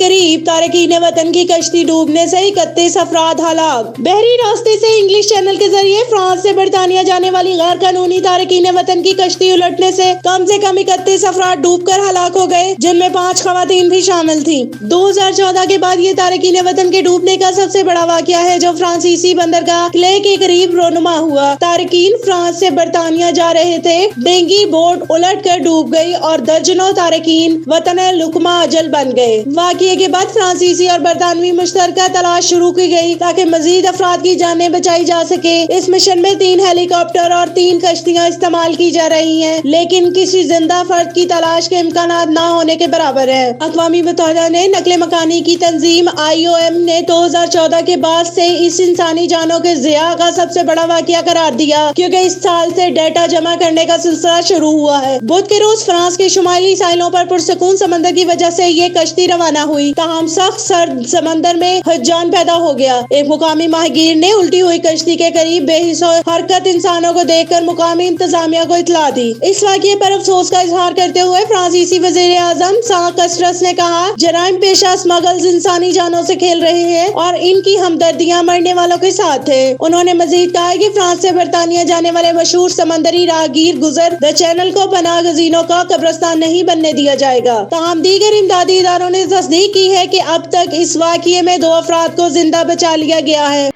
करीब तारकीन वतन की कश्ती डूबने से 31 अफराद हलाक। बहरी रास्ते से इंग्लिश चैनल के जरिए फ्रांस से बरतानिया जाने वाली गैर कानूनी तारकीन वतन की कश्ती उलटने से कम 31 अफराद डूबकर हलाक हो गए, जिनमें 5 खवातीन भी शामिल थी। 2014 के बाद ये तारकीन वतन के डूबने का सबसे बड़ा वाकया है जो फ्रांसीसी बंदरगाह क्ले के करीब रोनुमा हुआ। तारकीन फ्रांस से बरतानिया जा रहे थे, डेंगी बोट उलट कर डूब गई और दर्जनों तारकीन वतन लुकमा अजल बन गए। वाकये के बाद फ्रांसीसी और बरतानवी मुश्तरका तलाश शुरू की गई ताकि मजीद अफराद की जानें बचाई जा सके। इस मिशन में 3 हेलीकॉप्टर और 3 कश्तियां इस्तेमाल की जा रही हैं, लेकिन किसी जिंदा फर्द की तलाश के इम्कानात ना होने के बराबर है। अक़वामी मुत्तहिदा ने नक़्ल मकानी की तंजीम IOM ने 2014 के बाद से इस इंसानी जानों के ज़िया का सबसे बड़ा वाकया करार दिया, क्योंकि इस साल से डेटा जमा करने का सिलसिला शुरू हुआ है। बुध के रोज फ्रांस के शुमाली साहिलों पर पुरसकून समंदर की वजह से ये कश्ती रवाना हुई, ताहम सख्त सर्द समंदर में हजान पैदा हो गया। एक मुकामी माहिगीर ने उल्टी हुई कश्ती के करीब बेहिस हरकत इंसानों को देखकर मुकामी इंतजामिया को इत्तला दी। इस वाकये पर अफसोस का इजहार करते हुए फ्रांसीसी वजीर आजम सा कसरस ने कहा, जराइम पेशा स्मगल्स इंसानी जानों से खेल रहे हैं और इनकी हमदर्दियां मरने वालों के साथ है। उन्होंने मजीद कहा कि फ्रांस से बरतानिया जाने वाले मशहूर समंदरी राहगीर गुजर द चैनल को पनाह गजीनों का कब्रिस्तान नहीं बनने दिया जाएगा। ताहम दीगर इमदादी इदारों ने तस्दीक की है कि अब तक इस वाकये में 2 अफराद को जिंदा बचा लिया गया है।